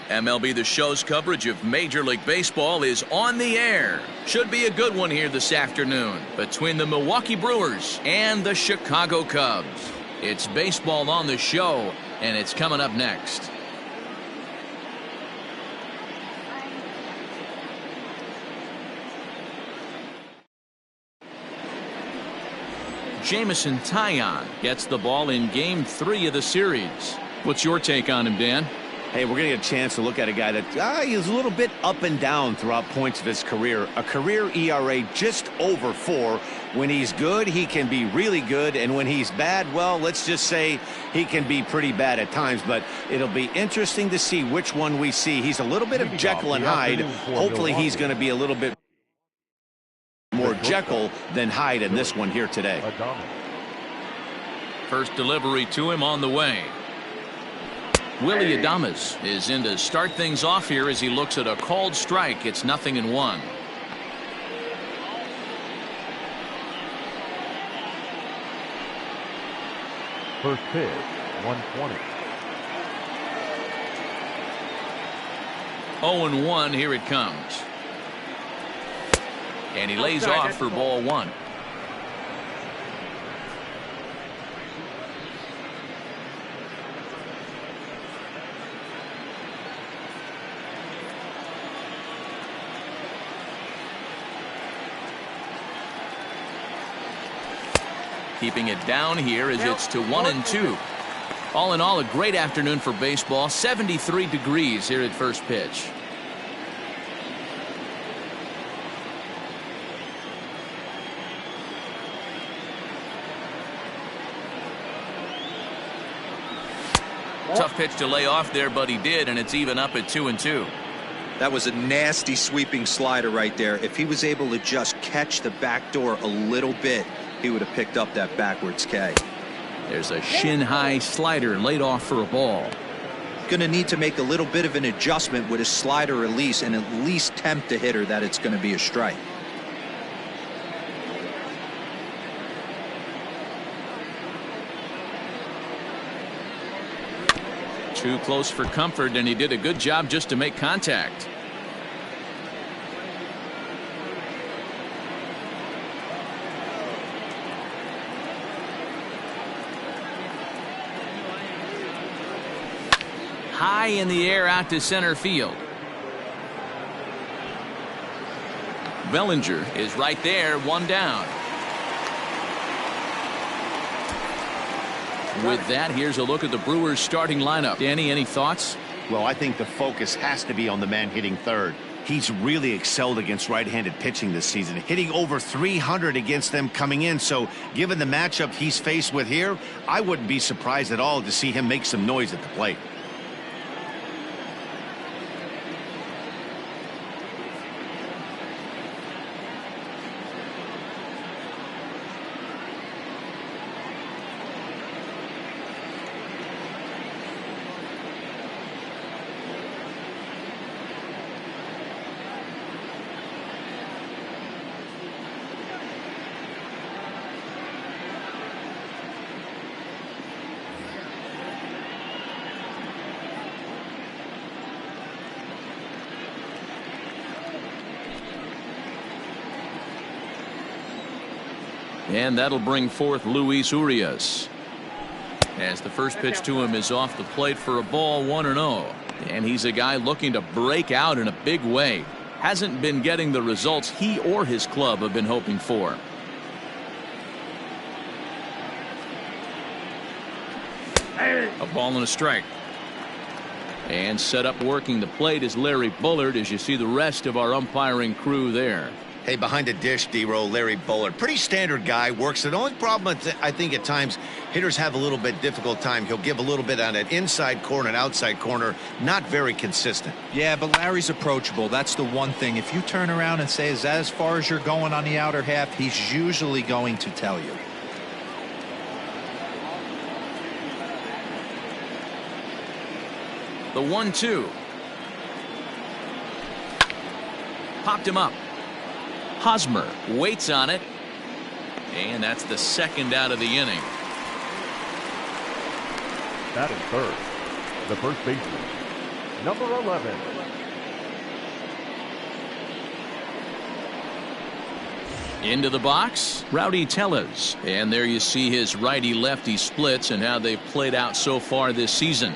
MLB The Show's coverage of Major League Baseball is on the air. Should be a good one here this afternoon between the Milwaukee Brewers and the Chicago Cubs. It's baseball on the show, and it's coming up next. Jameson Taillon gets the ball in Game 3 of the series. What's your take on him, Dan? Hey, we're going to get a chance to look at a guy that he's a little bit up and down throughout points of his career. A career ERA just over 4. When he's good, he can be really good. And when he's bad, well, let's just say he can be pretty bad at times. But it'll be interesting to see which one we see. He's a little bit of Jekyll and Hyde. Hopefully he's going to be a little bit more Jekyll than Hyde in this one here today. First delivery to him on the way. Willie Adames is in to start things off here as he looks at a called strike. It's 0-1. First pitch, 120. 0-1, here it comes. And he lays off for ball 1. Keeping it down here as it's to 1-2. All in all, a great afternoon for baseball. 73 degrees here at first pitch. Tough pitch to lay off there, but he did, and it's even up at 2-2. That was a nasty sweeping slider right there. If he was able to just catch the back door a little bit, he would have picked up that backwards K. There's a shin-high slider laid off for a ball. Going to need to make a little bit of an adjustment with his slider release and at least tempt the hitter that it's going to be a strike. Too close for comfort, and he did a good job just to make contact. High in the air out to center field. Bellinger is right there, 1 down. With that, here's a look at the Brewers starting lineup. Danny, any thoughts? Well, I think the focus has to be on the man hitting third. He's really excelled against right-handed pitching this season, hitting over 300 against them coming in. So given the matchup he's faced with here, I wouldn't be surprised at all to see him make some noise at the plate. And that'll bring forth Luis Urias, as the first pitch to him is off the plate for a ball, 1-0. And he's a guy looking to break out in a big way. Hasn't been getting the results he or his club have been hoping for. A ball and a strike. And set up working the plate is Larry Bullard, as you see the rest of our umpiring crew there. Hey, behind the dish, D-Row, Larry Bullard. Pretty standard guy, works. The only problem, I think at times, hitters have a little bit difficult time. He'll give a little bit on that inside corner and outside corner. Not very consistent. Yeah, but Larry's approachable. That's the one thing. If you turn around and say, is that as far as you're going on the outer half, he's usually going to tell you. The 1-2. Popped him up. Hosmer waits on it, and that's the second out of the inning. Batting third, the first baseman, Number 11. Into the box, Rowdy Tellez. And there you see his righty-lefty splits and how they've played out so far this season.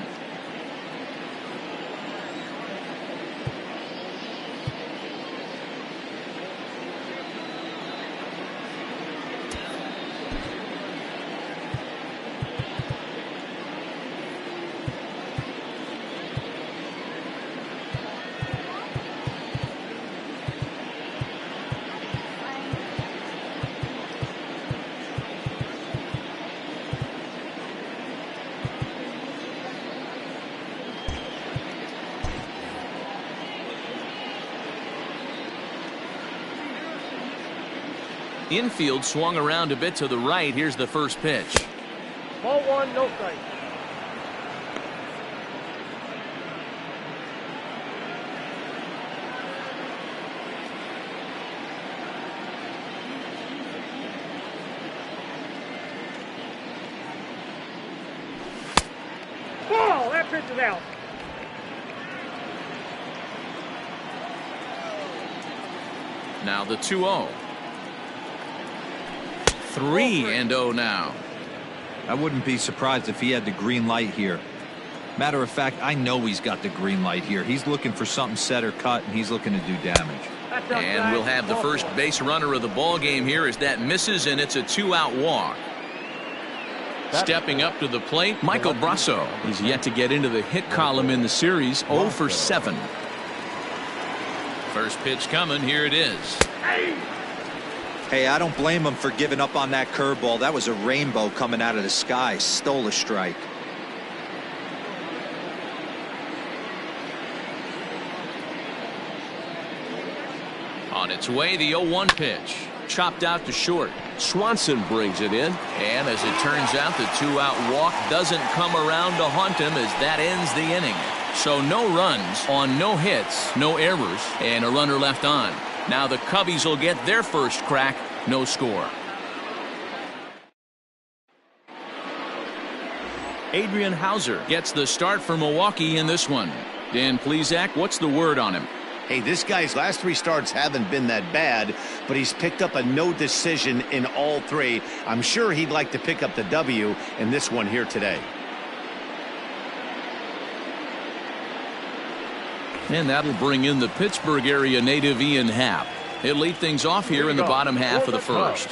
Infield swung around a bit to the right. Here's the first pitch. Ball one, no strike. Ball, that pitch is out. Now the 2-0. 3-0 now. I wouldn't be surprised if he had the green light here. Matter of fact, I know he's got the green light here. He's looking for something set or cut, and he's looking to do damage. And we'll have the first base runner of the ball game here as that misses, and it's a 2-out walk. Stepping up to the plate, Michael Brasso. He's yet to get into the hit column in the series. 0 for 7. First pitch coming. Here it is. Hey, I don't blame him for giving up on that curveball. That was a rainbow coming out of the sky. Stole a strike. On its way, the 0-1 pitch. Chopped out to short. Swanson brings it in. And as it turns out, the 2-out walk doesn't come around to haunt him as that ends the inning. So no runs on no hits, no errors, and a runner left on. Now the Cubbies will get their first crack. No score. Adrian Hauser gets the start for Milwaukee in this one. Dan Plesac, what's the word on him? Hey, this guy's last 3 starts haven't been that bad, but he's picked up a no decision in all 3. I'm sure he'd like to pick up the W in this one here today. And that'll bring in the Pittsburgh area native Ian Happ. He'll lead things off here in the bottom half of the first.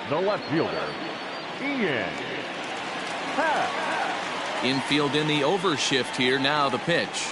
The left fielder, Ian Happ. Infield in the overshift here. Now the pitch.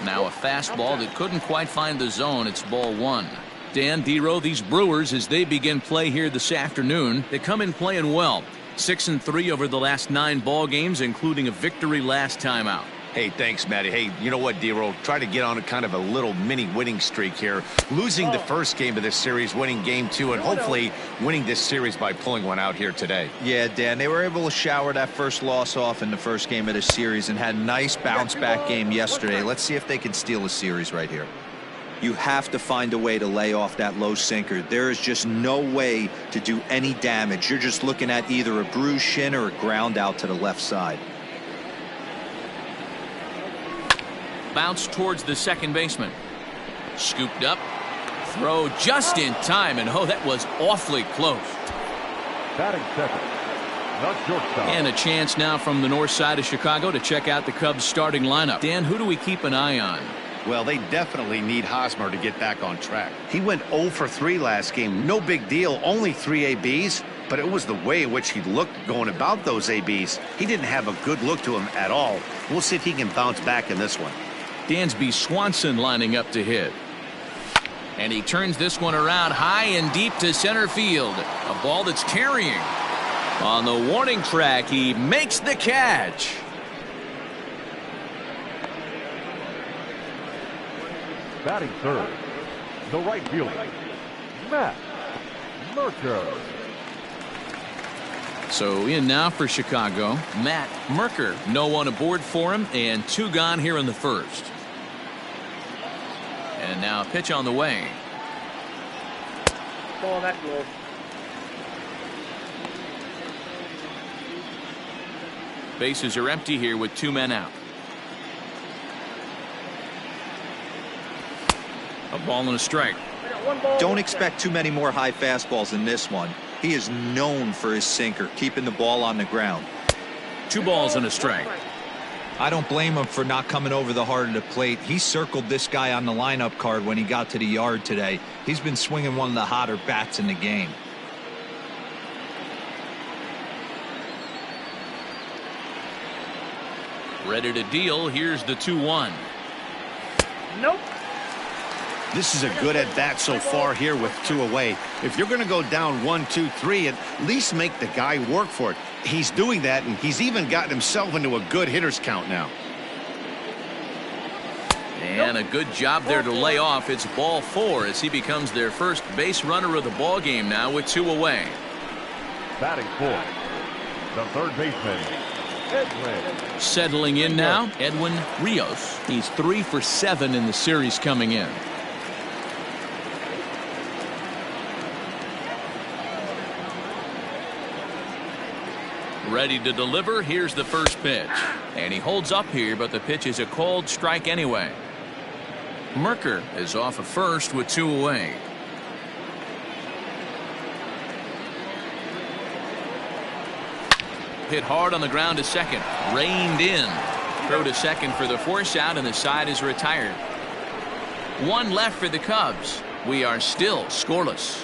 Now a fastball that couldn't quite find the zone. It's ball 1. Dan Dero, these Brewers, as they begin play here this afternoon, they come in playing well. 6-3 over the last 9 ball games, including a victory last time out. Hey, thanks, Matty. Hey, you know what, Dero? Try to get on a kind of a little mini winning streak here. Losing the first game of this series, winning game 2, and hopefully winning this series by pulling one out here today. Yeah, Dan, they were able to shower that first loss off in the first game of the series and had a nice bounce-back game yesterday. Let's see if they can steal a series right here. You have to find a way to lay off that low sinker. There is just no way to do any damage. You're just looking at either a bruised shin or a ground out to the left side. Bounce towards the second baseman. Scooped up. Throw just in time, and oh, that was awfully close. Batting second, the shortstop. And a chance now from the north side of Chicago to check out the Cubs starting lineup. Dan, who do we keep an eye on? Well, they definitely need Hosmer to get back on track. He went 0 for 3 last game. No big deal, only 3 ABs. But it was the way in which he looked going about those ABs. He didn't have a good look to him at all. We'll see if he can bounce back in this one. Dansby Swanson lining up to hit. And he turns this one around high and deep to center field. A ball that's carrying. On the warning track, he makes the catch. Batting third, the right fielder, Matt Merker. So in now for Chicago, Matt Merker. No one aboard for him, and 2 gone here in the first. And now a pitch on the way. Ball that close. Bases are empty here with 2 men out. A ball and a strike. I got 1 ball. Don't expect too many more high fastballs in this one. He is known for his sinker, keeping the ball on the ground. 2 balls and a strike. I don't blame him for not coming over the heart of the plate. He circled this guy on the lineup card when he got to the yard today. He's been swinging one of the hotter bats in the game. Ready to deal. Here's the 2-1. Nope. This is a good at bat so far here with 2 away. If you're going to go down 1, 2, 3, at least make the guy work for it. He's doing that, and he's even gotten himself into a good hitter's count now. And a good job there to lay off. It's ball 4 as he becomes their first base runner of the ball game now with 2 away. Batting fourth, the third baseman, Edwin. Settling in now, Edwin Rios. He's 3 for 7 in the series coming in. Ready to deliver. Here's the first pitch. And he holds up here, but the pitch is a called strike anyway. Merker is off of first with 2 away. Hit hard on the ground to second. Reined in. Throw to second for the force out, and the side is retired. 1 left for the Cubs. We are still scoreless.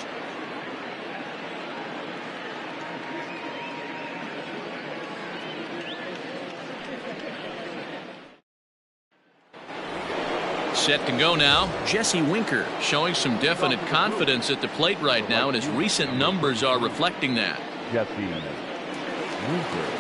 Set to go now. Jesse Winker showing some definite confidence at the plate right now, and his recent numbers are reflecting that. Jesse Winker.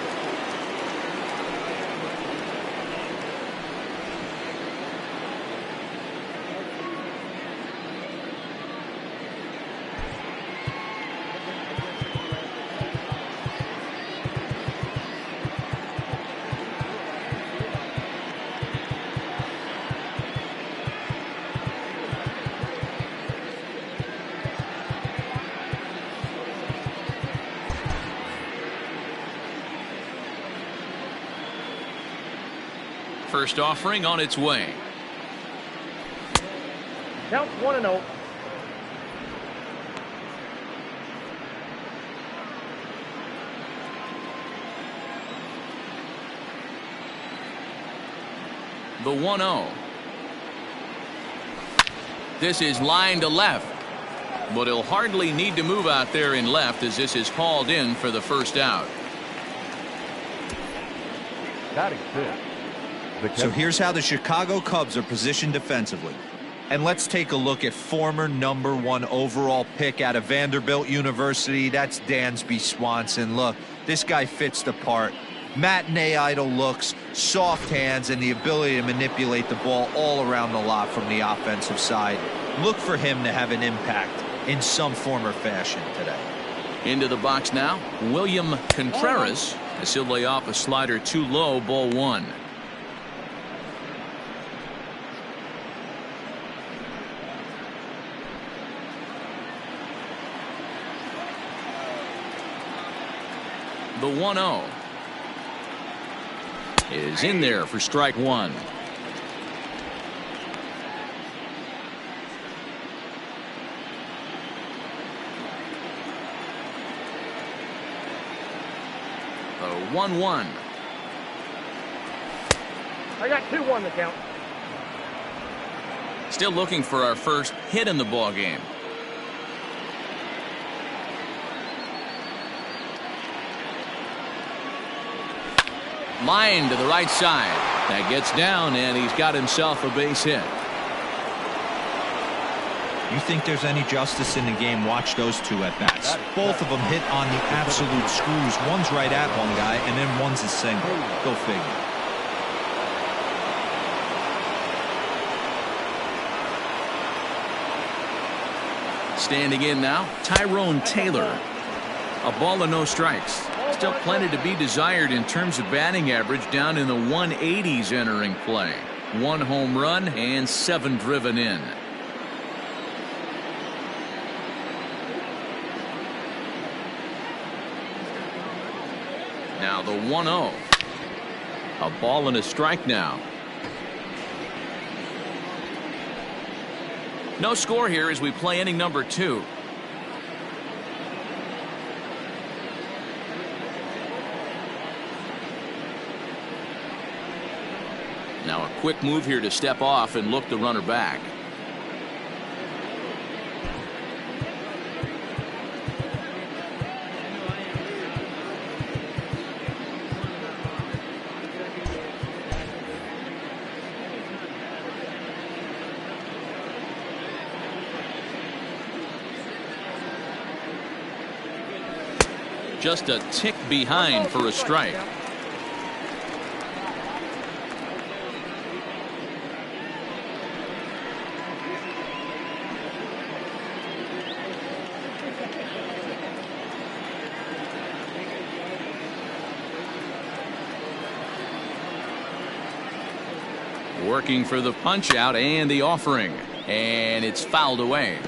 First offering on its way. Count 1-0. The 1-0. This is line to left, but he'll hardly need to move out there in left as this is hauled in for the first out. Batting fifth. So here's how the Chicago Cubs are positioned defensively. And let's take a look at former #1 overall pick out of Vanderbilt University. That's Dansby Swanson. Look, this guy fits the part. Matinee idol looks, soft hands, and the ability to manipulate the ball all around the lot from the offensive side. Look for him to have an impact in some form or fashion today. Into the box now, William Contreras as he'll lay off a slider too low, ball 1. The 1-0 is in there for strike 1. The 1-1. I got 2-1 to count. Still looking for our first hit in the ball game. Line to the right side. That gets down, and he's got himself a base hit. You think there's any justice in the game? Watch those 2 at bats. Both of them hit on the absolute screws. One's right at one guy, and then one's a single. Go figure. Standing in now, Taillon. A ball and no strikes. Still plenty to be desired in terms of batting average, down in the 180s entering play. 1 home run and 7 driven in. Now the 1-0. A ball and a strike now. No score here as we play inning number 2. Now a quick move here to step off and look the runner back. Just a tick behind for a strike. Working for the punch out and the offering, and it's fouled away.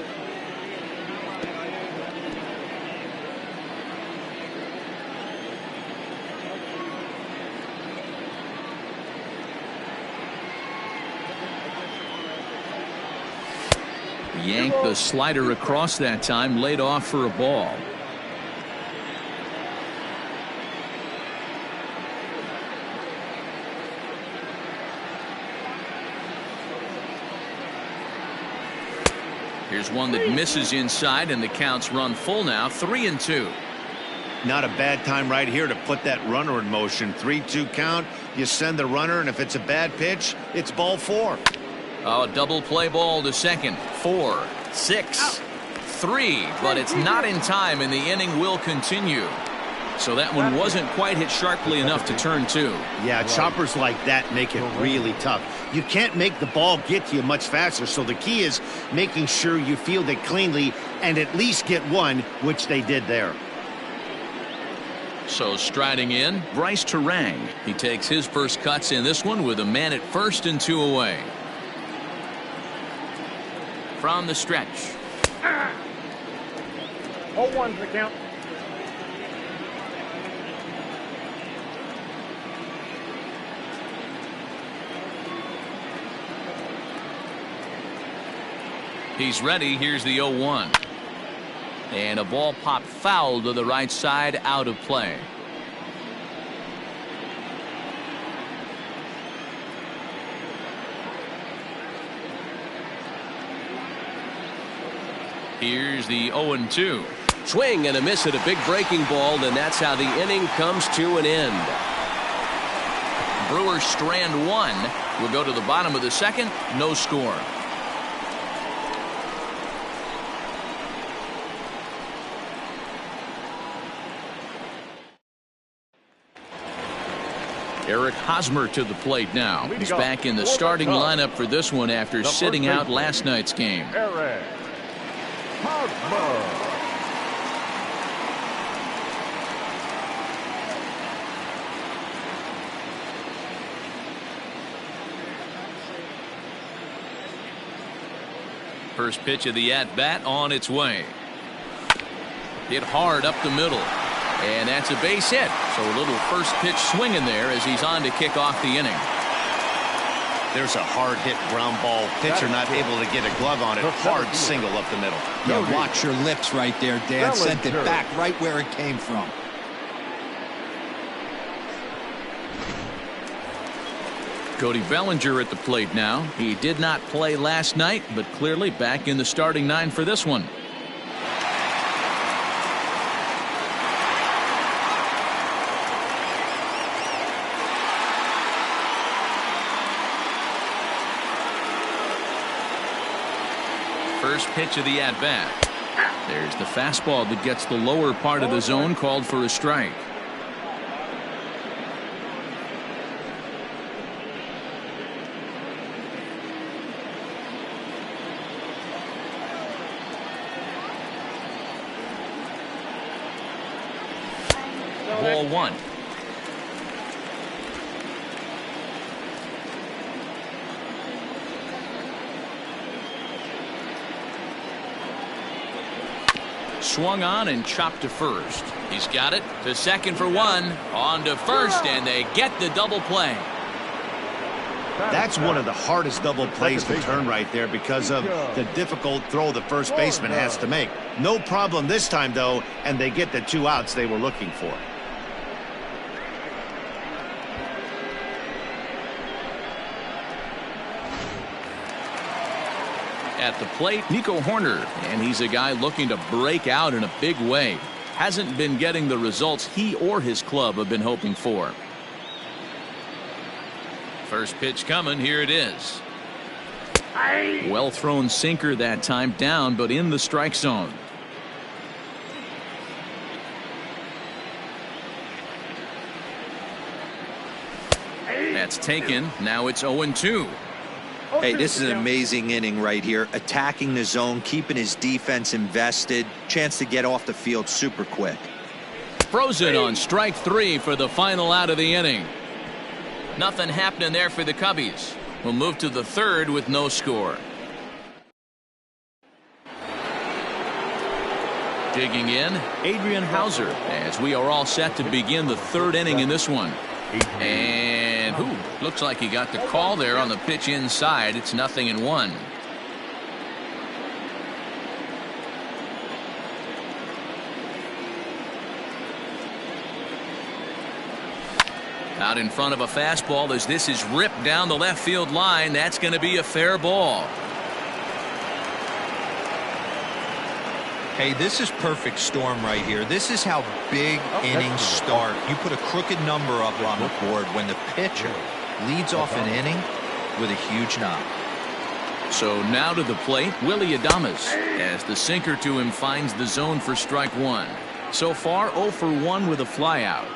Yanked the slider across that time, laid off for a ball. Here's one that misses inside, and the count's run full now, 3-2. Not a bad time right here to put that runner in motion. 3-2 count. You send the runner, and if it's a bad pitch, it's ball 4. Oh, double play ball to second. 4, 6, 3, but it's not in time, and the inning will continue. So that one wasn't quite hit sharply enough to turn 2. Yeah, choppers like that make it really tough. You can't make the ball get to you much faster, so the key is making sure you field it cleanly and at least get one, which they did there. So striding in, Bryce Terang. He takes his first cuts in this one with a man at first and 2 away. From the stretch. 0-1's the count. He's ready. Here's the 0-1. And a ball popped foul to the right side, out of play. Here's the 0-2. Swing and a miss at a big breaking ball, and that's how the inning comes to an end. Brewers strand 1. We'll go to the bottom of the second. No score. Eric Hosmer to the plate now. He's back in the starting lineup for this one after sitting out last night's game. Eric Hosmer. First pitch of the at-bat on its way. Hit hard up the middle. And that's a base hit. So a little first pitch swing in there as he's on to kick off the inning. There's a hard hit ground ball. Pitcher not able to get a glove on it. Hard single up the middle. Yeah, watch your lips right there, Dan. Sent it back right where it came from. Cody Bellinger at the plate now. He did not play last night, but clearly back in the starting 9 for this one. First pitch of the at-bat. There's the fastball that gets the lower part of the zone, called for a strike. Ball 1. Swung on and chopped to first. He's got it to second for 1. On to first, and they get the double play. That's one of the hardest double plays to turn right there because of the difficult throw the first baseman has to make. No problem this time, though, and they get the 2 outs they were looking for. At the plate, Nico Horner, and he's a guy looking to break out in a big way. Hasn't been getting the results he or his club have been hoping for. First pitch coming. Here it is. Well thrown sinker that time, down but in the strike zone. That's taken. Now it's 0-2. Hey, this is an amazing inning right here. Attacking the zone, keeping his defense invested. Chance to get off the field super quick. Frozen on strike 3 for the final out of the inning. Nothing happening there for the Cubbies. We'll move to the 3rd with no score. Digging in, Adrian Hauser, as we are all set to begin the 3rd inning in this one. And looks like he got the call there on the pitch inside. It's 0-1. Out in front of a fastball as this is ripped down the left field line. That's going to be a fair ball. Hey, this is perfect storm right here. This is how big innings start. You put a crooked number up on the board when the pitcher leads off an inning with a huge knock. So now to the plate, Willie Adames, as the sinker to him finds the zone for strike 1. So far 0 for 1 with a flyout.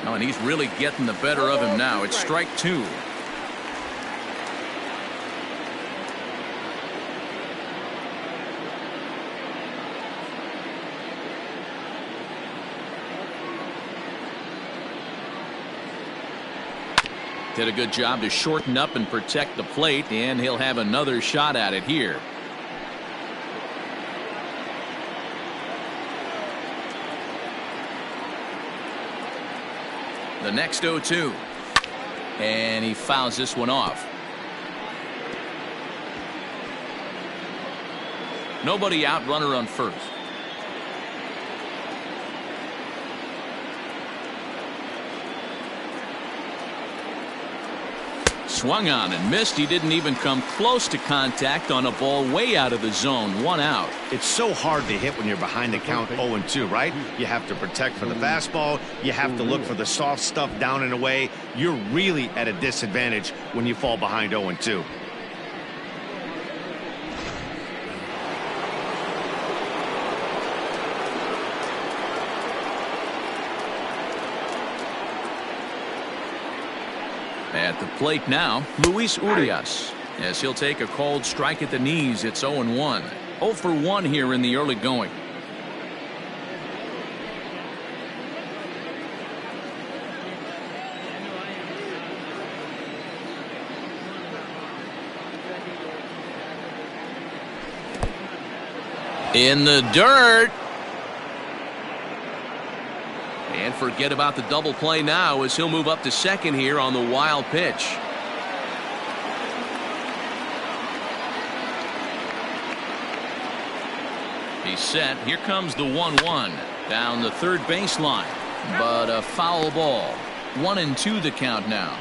Oh, and he's really getting the better of him now. It's strike 2. Did a good job to shorten up and protect the plate, and he'll have another shot at it here. The next 0-2. And he fouls this one off. Nobody out, runner on first. Swung on and missed. He didn't even come close to contact on a ball way out of the zone. 1 out. It's so hard to hit when you're behind the count 0-2, right? You have to protect for the fastball. You have to look for the soft stuff down and away. You're really at a disadvantage when you fall behind 0-2. At the plate now, Luis Urias, as he'll take a called strike at the knees. It's 0-1. 0 for 1 here in the early going. In the dirt. And forget about the double play now as he'll move up to second here on the wild pitch. He's set. Here comes the 1-1 down the third baseline, but a foul ball. 1-2 the count now.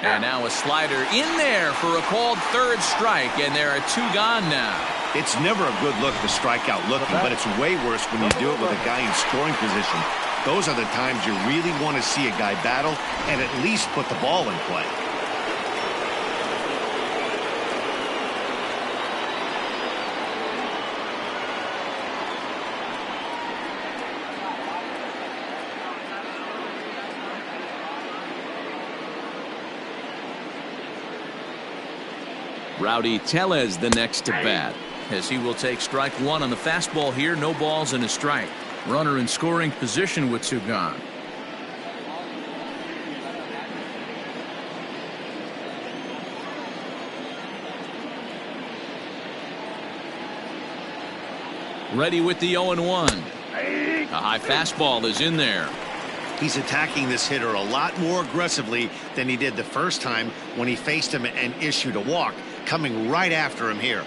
And now a slider in there for a called third strike, and there are 2 gone now. It's never a good look to strike out looking, but it's way worse when you do it with a guy in scoring position. Those are the times you really want to see a guy battle and at least put the ball in play. Rowdy Tellez the next to bat. as he will take strike one on the fastball here. No balls and a strike. Runner in scoring position with two gone. Ready with the 0-1. A high fastball is in there. He's attacking this hitter a lot more aggressively than he did the first time when he faced him and issued a walk, coming right after him here.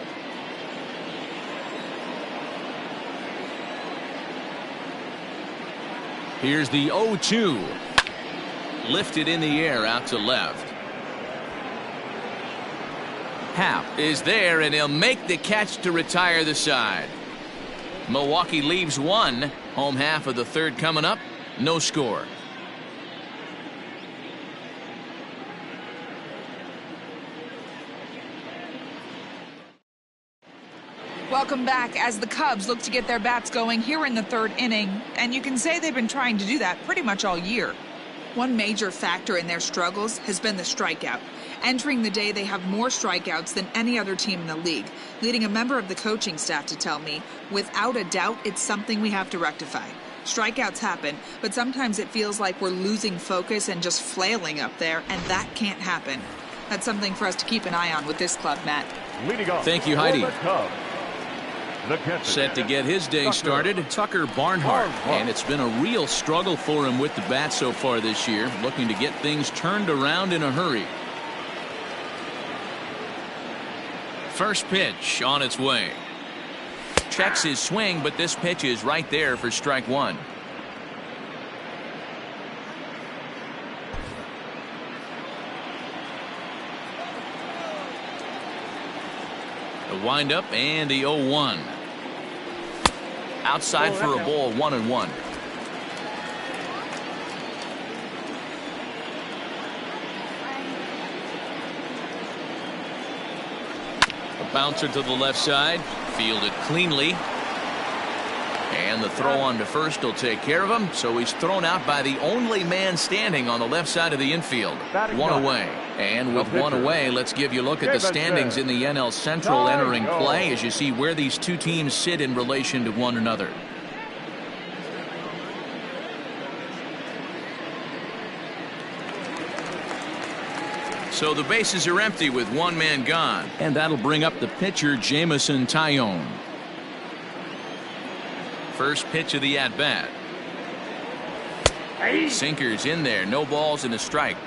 Here's the 0-2. Lifted in the air out to left. Happ is there, and he'll make the catch to retire the side. Milwaukee leaves one. Home half of the third coming up. No score. Welcome back as the Cubs look to get their bats going here in the third inning, and you can say they've been trying to do that pretty much all year. One major factor in their struggles has been the strikeout. Entering the day, they have more strikeouts than any other team in the league, leading a member of the coaching staff to tell me, without a doubt, it's something we have to rectify. Strikeouts happen, but sometimes it feels like we're losing focus and just flailing up there, and that can't happen. That's something for us to keep an eye on with this club, Matt. Leading off. Thank you, Heidi. The catcher. Set to get his day started, Tucker Barnhart. And it's been a real struggle for him with the bat so far this year, looking to get things turned around in a hurry. First pitch on its way. Checks his swing, but this pitch is right there for strike one. The windup and the 0-1. Outside for a ball, 1-1. A bouncer to the left side, fielded cleanly. And the throw on to first will take care of him, so he's thrown out by the only man standing on the left side of the infield. One away. And with one away, let's give you a look at the standings in the NL Central entering play as you see where these two teams sit in relation to one another. So the bases are empty with one man gone, and that'll bring up the pitcher Jamison Taillon. First pitch of the at-bat. Sinkers in there, no balls and a strike.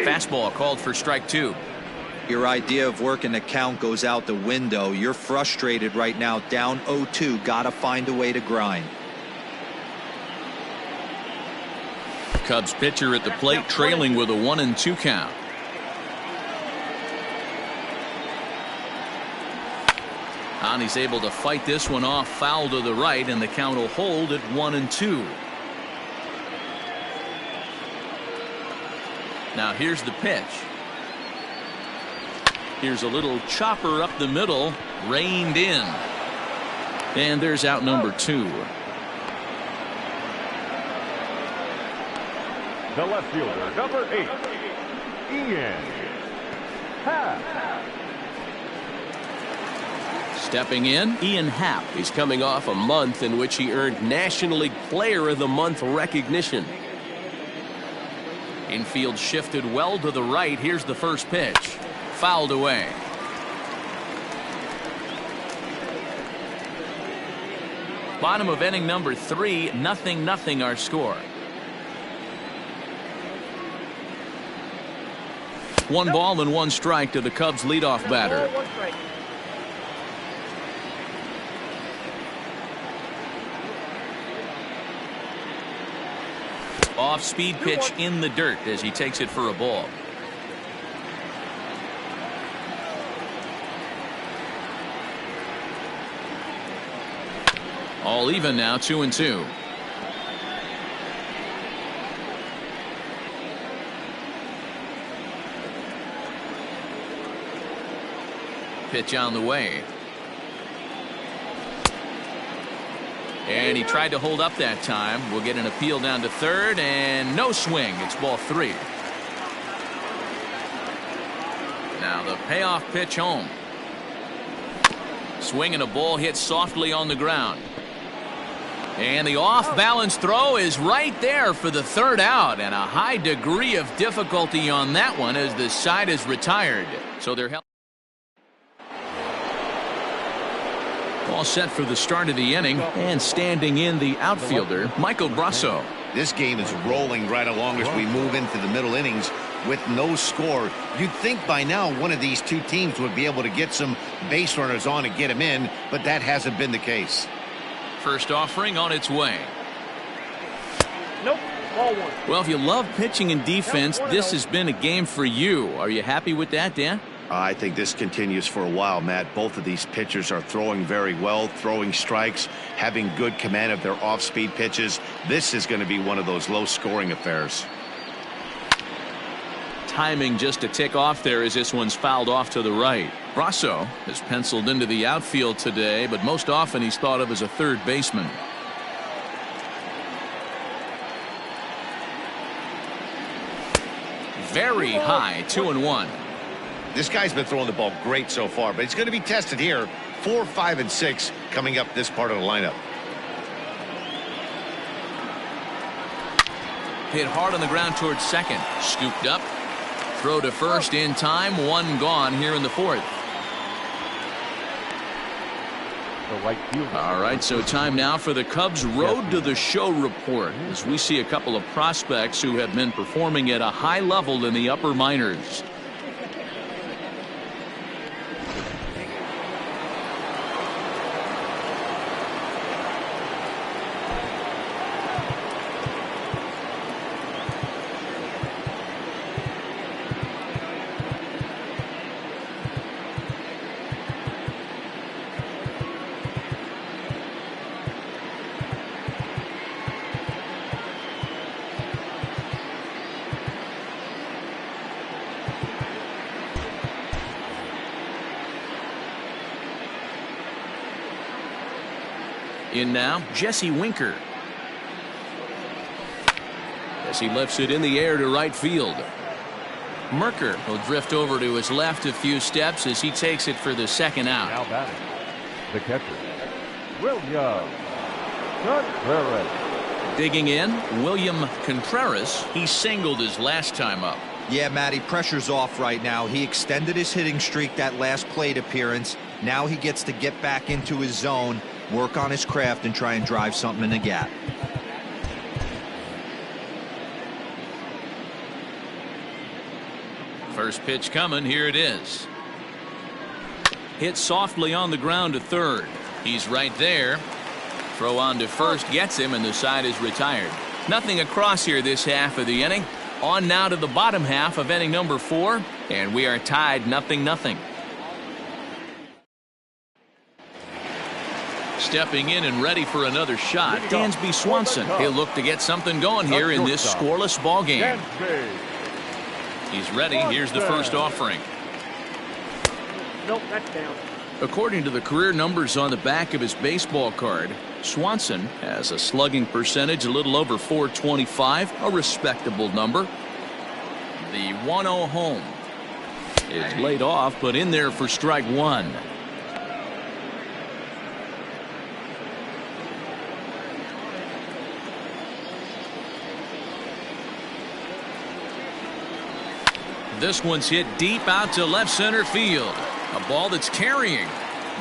Fastball called for strike two. Your idea of working the count goes out the window. You're frustrated right now, down 0-2. Gotta find a way to grind. Cubs pitcher at the plate, trailing with a 1-2 count. And he's able to fight this one off, foul to the right, and the count will hold at 1-2. Now here's the pitch. Here's a little chopper up the middle, reined in. And there's out number two. The left fielder, number 8, Ian Happ. Stepping in, Ian Happ. He's coming off a month in which he earned National League Player of the Month recognition. Infield shifted well to the right. Here's the first pitch. Fouled away. Bottom of inning number 3, 0-0 our score. One ball and one strike to the Cubs leadoff batter. Off-speed pitch in the dirt as he takes it for a ball. All even now, 2-2. Pitch on the way. And he tried to hold up that time. We'll get an appeal down to third, and no swing. It's ball 3. Now the payoff pitch home. Swing and a ball hit softly on the ground. And the off-balance throw is right there for the third out, and a high degree of difficulty on that one as the side is retired. So they're held. All set for the start of the inning, and standing in the outfielder, Michael Brasso. This game is rolling right along as we move into the middle innings with no score. You'd think by now one of these two teams would be able to get some base runners on and get them in, but that hasn't been the case. First offering on its way. Nope. Ball 1. Well, if you love pitching and defense, this has been a game for you. Are you happy with that, Dan? I think this continues for a while, Matt. Both of these pitchers are throwing very well, throwing strikes, having good command of their off-speed pitches. This is going to be one of those low-scoring affairs. Timing just a tick off there as this one's fouled off to the right. Brasso is penciled into the outfield today, but most often he's thought of as a third baseman. Very high, 2-1. This guy's been throwing the ball great so far, but he's going to be tested here. 4, 5, and 6 coming up this part of the lineup. Hit hard on the ground towards second. Scooped up. Throw to first in time. 1 gone here in the 4th. All right, so time now for the Cubs Road to the Show report as we see a couple of prospects who have been performing at a high level in the upper minors. In now, Jesse Winker. As he lifts it in the air to right field. Merker will drift over to his left a few steps as he takes it for the second out. Now batting, the catcher, William Contreras. Digging in, William Contreras. He singled his last time up. Yeah, Matty, pressure's off right now. He extended his hitting streak that last plate appearance. Now he gets to get back into his zone, work on his craft, and try and drive something in the gap. First pitch coming. Here it is. Hit softly on the ground to third. He's right there. Throw on to first gets him, and the side is retired. Nothing across here this half of the inning. On now to the bottom half of inning number 4, and we are tied 0-0. Stepping in and ready for another shot, Dansby Swanson. He'll look to get something going here in this scoreless ball game. He's ready. Here's the first offering. Nope, that's down. According to the career numbers on the back of his baseball card, Swanson has a slugging percentage a little over .425, a respectable number. The 1-0 home is laid off, but in there for strike 1. This one's hit deep out to left center field. A ball that's carrying,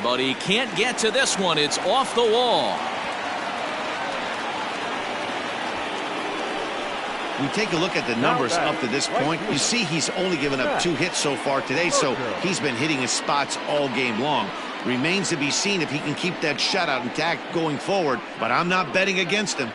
but he can't get to this one. It's off the wall. We take a look at the numbers up to this point. You see he's only given up 2 hits so far today, so he's been hitting his spots all game long. Remains to be seen if he can keep that shutout intact going forward, but I'm not betting against him.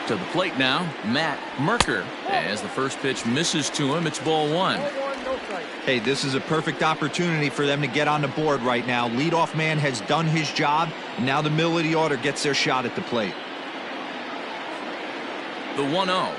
To the plate now, Matt Merker. As the first pitch misses to him, it's ball 1. Hey, this is a perfect opportunity for them to get on the board right now. Leadoff man has done his job, and now the middle of the order gets their shot at the plate. The 1-0.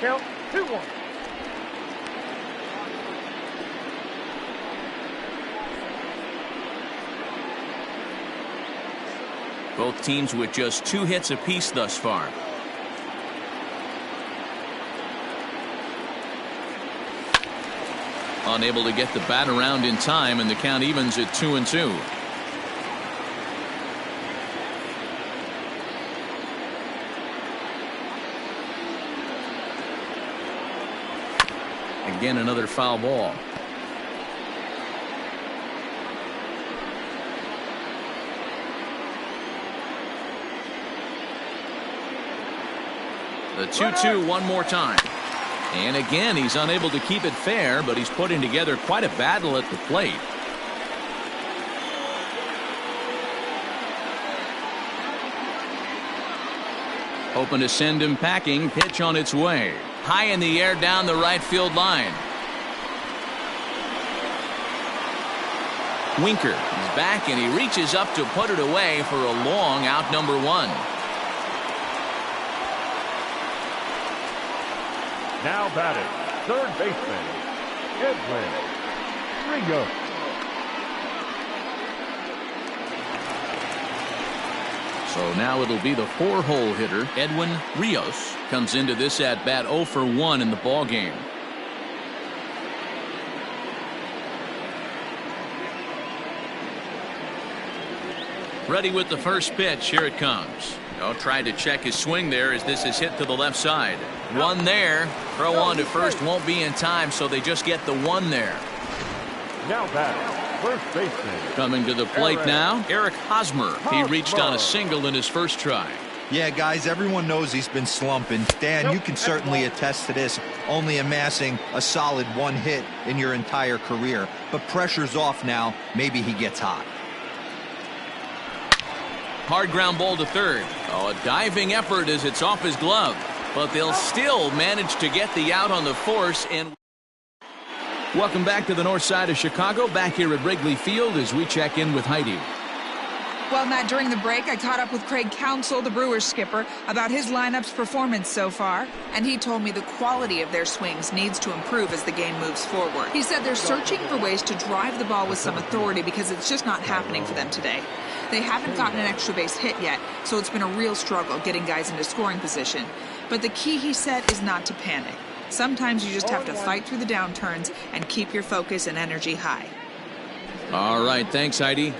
Count 2-1. Both teams with just 2 hits apiece thus far. Unable to get the bat around in time, and the count evens at 2-2. Again, another foul ball. The 2-2 one more time. And again, he's unable to keep it fair, but he's putting together quite a battle at the plate. Hoping to send him packing. Pitch on its way. High in the air down the right field line. Winker is back, and he reaches up to put it away for a long out, number 1. Now batting, third baseman, Edwin Rios. So now it'll be the 4-hole hitter, Edwin Rios, comes into this at bat 0 for 1 in the ball game. Ready with the first pitch. Here it comes. Tried to check his swing there as this is hit to the left side. One there. Throw on to first won't be in time, so they just get the 1 there. Now batting, first baseman. Coming to the plate now, Eric Hosmer. He reached on a single in his first try. Yeah, guys, everyone knows he's been slumping. Dan, you can certainly attest to this, only amassing a solid 1 hit in your entire career. But pressure's off now. Maybe he gets hot. Hard ground ball to third. A diving effort as it's off his glove. But they'll still manage to get the out on the force. And welcome back to the north side of Chicago. Back here at Wrigley Field as we check in with Heidi. Well, Matt, during the break, I caught up with Craig Counsell, the Brewers skipper, about his lineup's performance so far. And he told me the quality of their swings needs to improve as the game moves forward. He said they're searching for ways to drive the ball with some authority because it's just not happening for them today. They haven't gotten an extra base hit yet, so it's been a real struggle getting guys into scoring position. But the key, he said, is not to panic. Sometimes you just have to fight through the downturns and keep your focus and energy high. All right, thanks, Heidi.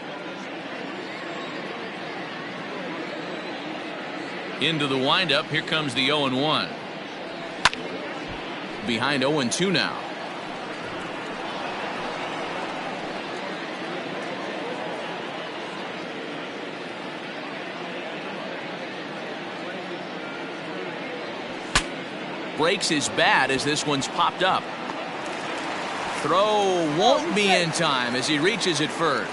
Into the windup, here comes the 0-1. Behind 0-2 now. Breaks his bat as this one's popped up. Throw won't be in time as he reaches it first.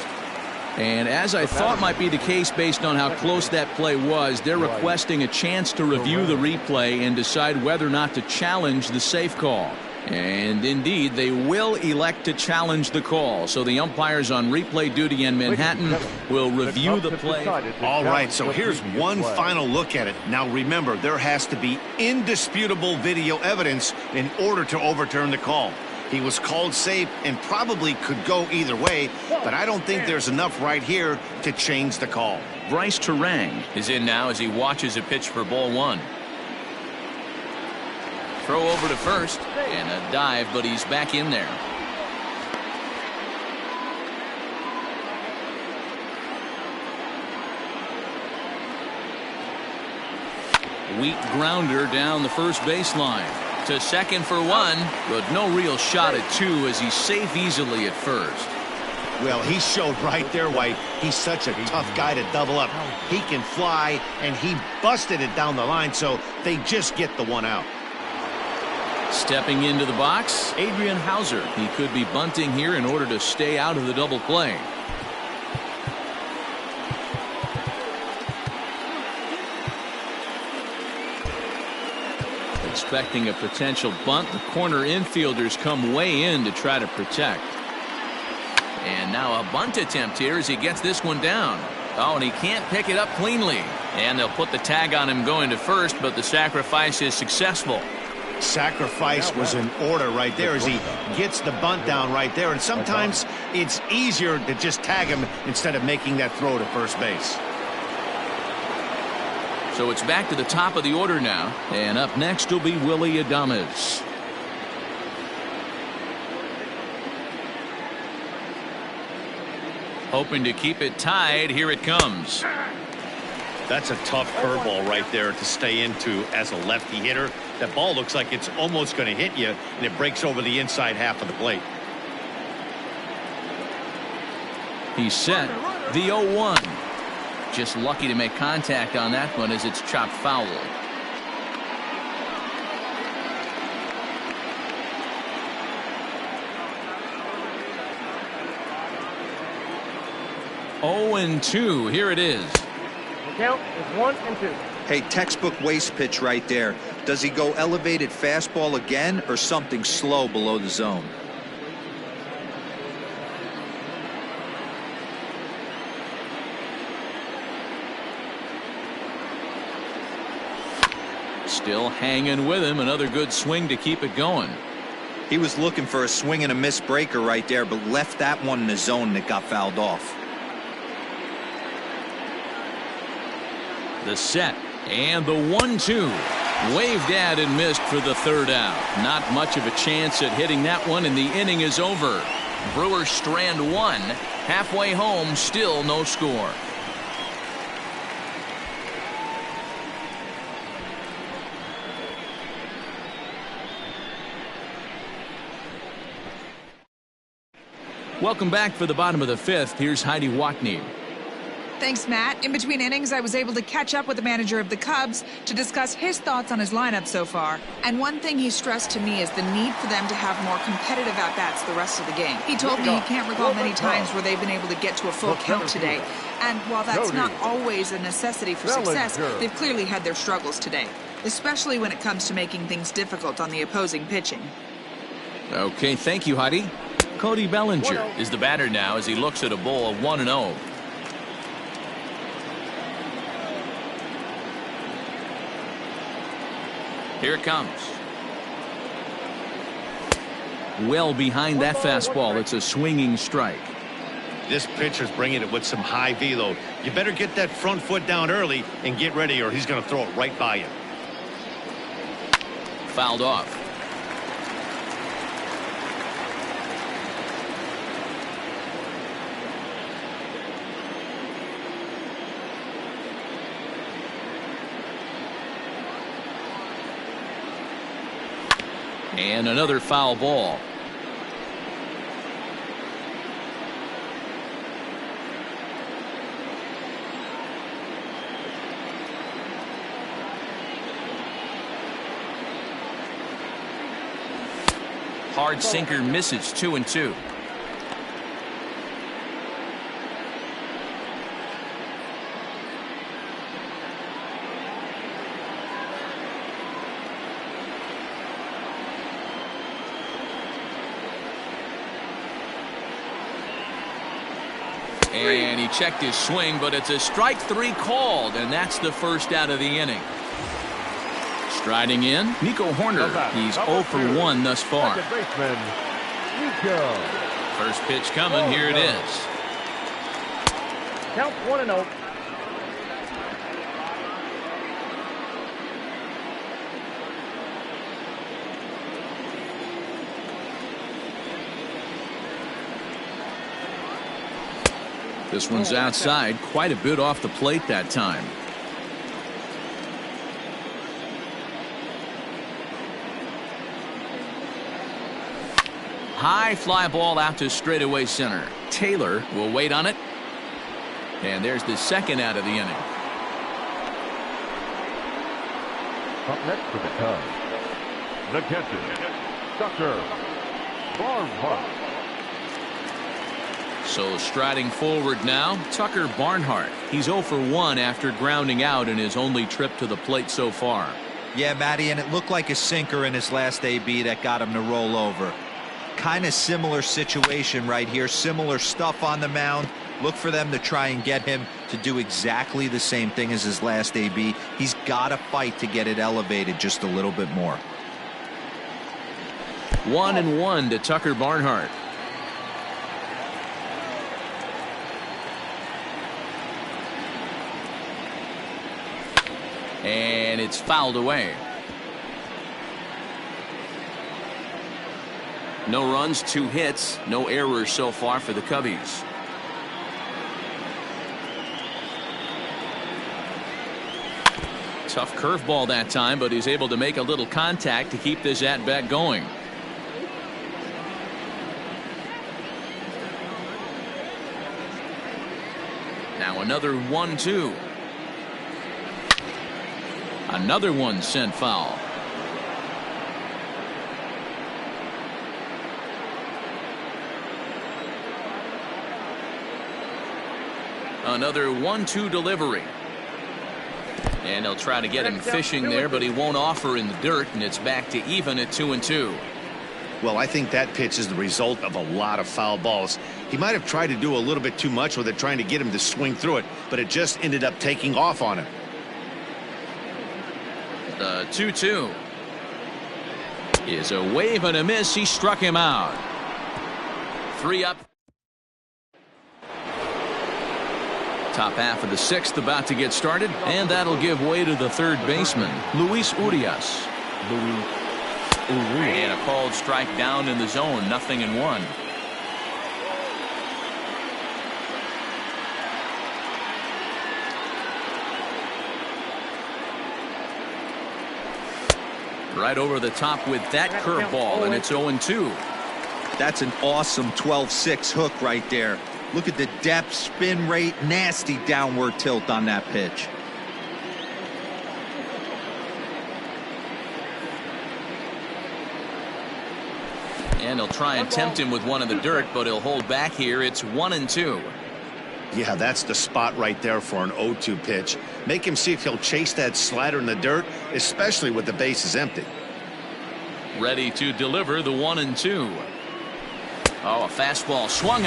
And as I thought might be the case based on how close that play was, they're requesting a chance to review the replay and decide whether or not to challenge the safe call. And indeed, they will elect to challenge the call. So the umpires on replay duty in Manhattan will review the play. All right, so here's one final look at it. Now remember, there has to be indisputable video evidence in order to overturn the call. He was called safe and probably could go either way, but I don't think there's enough right here to change the call. Bryce Terang is in now as he watches a pitch for ball 1. Throw over to first and a dive, but he's back in there. Weak grounder down the first baseline. To second for 1, but no real shot at 2 as he's safe easily at first. Well, he showed right there why he's such a tough guy to double up. He can fly, and he busted it down the line, so they just get the 1 out. Stepping into the box, Adrian Hauser. He could be bunting here in order to stay out of the double play. Expecting a potential bunt, the corner infielders come way in to try to protect. And now a bunt attempt here as he gets this one down. Oh, and he can't pick it up cleanly. And they'll put the tag on him going to first, but the sacrifice is successful. Sacrifice was in order right there as he gets the bunt down right there. And sometimes it's easier to just tag him instead of making that throw to first base. So it's back to the top of the order now. And up next will be Willie Adames. Hoping to keep it tied. Here it comes. That's a tough curveball right there to stay into as a lefty hitter. That ball looks like it's almost going to hit you, and it breaks over the inside half of the plate. He's set. The 0-1. Just lucky to make contact on that one as it's chopped foul. Oh, and 2. Here it is. The count is 1 and 2. Hey, textbook waste pitch right there. Does he go elevated fastball again or something slow below the zone? Still hanging with him. Another good swing to keep it going. He was looking for a swing and a miss breaker right there, but left that one in the zone that got fouled off. The set and the 1-2. Waved at and missed for the third out. Not much of a chance at hitting that one, and the inning is over. Brewers strand 1. Halfway home, still no score. Welcome back for the bottom of the 5th. Here's Heidi Watney. Thanks, Matt. In between innings, I was able to catch up with the manager of the Cubs to discuss his thoughts on his lineup so far. And one thing he stressed to me is the need for them to have more competitive at-bats the rest of the game. He told me he can't recall many times where they've been able to get to a full count today. And while that's not always a necessity for success, they've clearly had their struggles today, especially when it comes to making things difficult on the opposing pitching. Okay, thank you, Heidi. Cody Bellinger is the batter now as he looks at a bowl of 1-0. Here it comes. Well behind that fastball. It's a swinging strike. This pitcher's bringing it with some high velo. You better get that front foot down early and get ready, or he's going to throw it right by you. Fouled off. And another foul ball. Hard sinker misses. 2-2. And he checked his swing, but it's a strike 3 called, and that's the first out of the inning. Striding in, Nico Horner. He's 0 for 1 thus far. First pitch coming. Here it is. Count 1-0. This one's outside, quite a bit off the plate that time. High fly ball out to straightaway center. Taylor will wait on it. And there's the second out of the inning. Up next for the Cubs, the catcher, Tucker Barnhart. So striding forward now, Tucker Barnhart. He's 0 for 1 after grounding out in his only trip to the plate so far. Yeah, Matty, and it looked like a sinker in his last AB that got him to roll over. Kind of similar situation right here. Similar stuff on the mound. Look for them to try and get him to do exactly the same thing as his last AB. He's got to fight to get it elevated just a little bit more. 1-1 to Tucker Barnhart. And it's fouled away. No runs, 2 hits, no errors so far for the Cubbies. Tough curveball that time, but he's able to make a little contact to keep this at-bat going. Now another 1-2. Another one sent foul. Another 1-2 delivery. And he'll try to get him fishing there, but he won't offer in the dirt, and it's back to even at 2-2. Well, I think that pitch is the result of a lot of foul balls. He might have tried to do a little bit too much with it, trying to get him to swing through it, but it just ended up taking off on him. The 2-2 is a wave and a miss. He struck him out. 3 up. Top half of the 6th about to get started, and that'll give way to the third baseman, Luis Urias. And a called strike down in the zone, 0-1. Right over the top with that curveball, and it's 0-2. That's an awesome 12-6 hook right there. Look at the depth, spin rate, nasty downward tilt on that pitch. And he'll try and tempt him with one in the dirt, but he'll hold back here. It's 1-2. Yeah, that's the spot right there for an 0-2 pitch. Make him see if he'll chase that slider in the dirt, especially with the bases empty. Ready to deliver the 1-2. Oh, a fastball swung